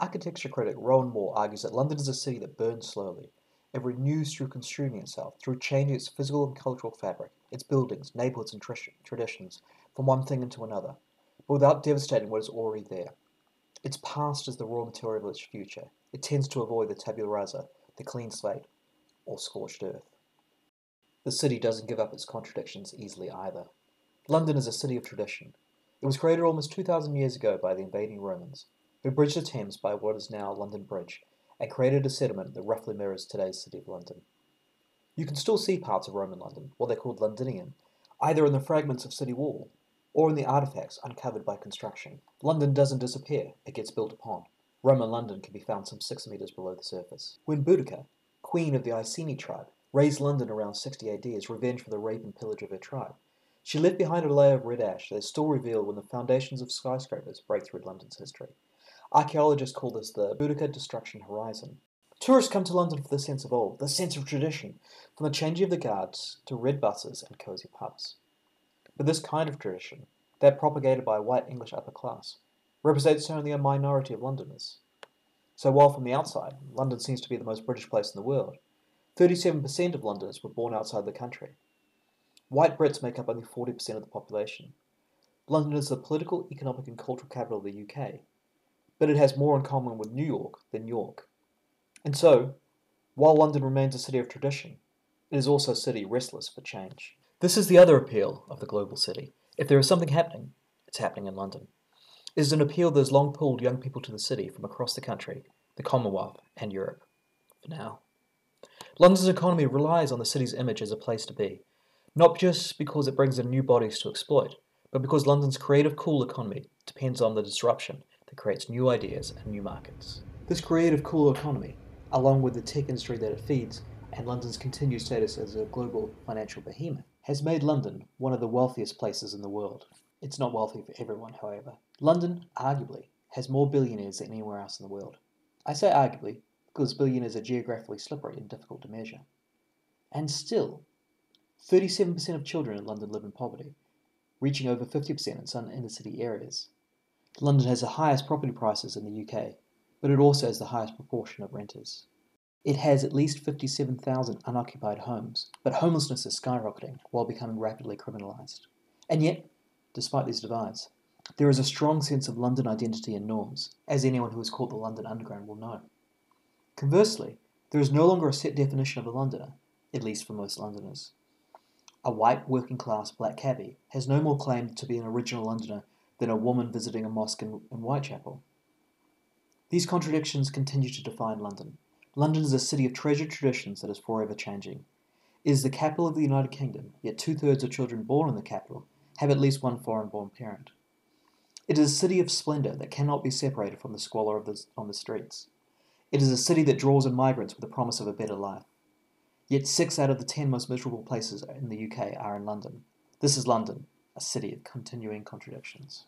Architecture critic Rowan Moore argues that London is a city that burns slowly. It renews through consuming itself, through changing its physical and cultural fabric, its buildings, neighbourhoods and traditions, from one thing into another, but without devastating what is already there. Its past is the raw material of its future. It tends to avoid the tabula rasa, the clean slate, or scorched earth. The city doesn't give up its contradictions easily either. London is a city of tradition. It was created almost 2,000 years ago by the invading Romans, who bridged the Thames by what is now London Bridge, and created a settlement that roughly mirrors today's City of London. You can still see parts of Roman London, what they called Londinium, either in the fragments of city wall, or in the artefacts uncovered by construction. London doesn't disappear, it gets built upon. Roman London can be found some 6 metres below the surface. When Boudica, queen of the Iceni tribe, razed London around 60 AD as revenge for the rape and pillage of her tribe, she left behind a layer of red ash that is still revealed when the foundations of skyscrapers break through London's history. Archaeologists call this the Boudica Destruction Horizon. Tourists come to London for the sense of old, the sense of tradition, from the changing of the guards to red buses and cosy pubs. But this kind of tradition, that propagated by a white English upper class, represents only a minority of Londoners. So while from the outside, London seems to be the most British place in the world, 37% of Londoners were born outside the country. White Brits make up only 40% of the population. London is the political, economic and cultural capital of the UK, but it has more in common with New York than York. And so, while London remains a city of tradition, it is also a city restless for change. This is the other appeal of the global city. If there is something happening, it's happening in London. It is an appeal that has long pulled young people to the city from across the country, the Commonwealth and Europe. For now. London's economy relies on the city's image as a place to be, not just because it brings in new bodies to exploit, but because London's creative, cool economy depends on the disruption that creates new ideas and new markets. This creative, cool economy, along with the tech industry that it feeds, and London's continued status as a global financial behemoth, has made London one of the wealthiest places in the world. It's not wealthy for everyone, however. London, arguably, has more billionaires than anywhere else in the world. I say arguably, because billionaires are geographically slippery and difficult to measure. And still, 37% of children in London live in poverty, reaching over 50% in some inner-city areas. London has the highest property prices in the UK, but it also has the highest proportion of renters. It has at least 57,000 unoccupied homes, but homelessness is skyrocketing while becoming rapidly criminalised. And yet, despite these divides, there is a strong sense of London identity and norms, as anyone who has caught the London Underground will know. Conversely, there is no longer a set definition of a Londoner, at least for most Londoners. A white, working-class black cabbie has no more claim to be an original Londoner than a woman visiting a mosque in Whitechapel. These contradictions continue to define London. London is a city of treasured traditions that is forever changing. It is the capital of the United Kingdom, yet 2/3 of children born in the capital have at least one foreign-born parent. It is a city of splendour that cannot be separated from the squalor on the streets. It is a city that draws in migrants with the promise of a better life. Yet 6 out of the 10 most miserable places in the UK are in London. This is London, a city of continuing contradictions.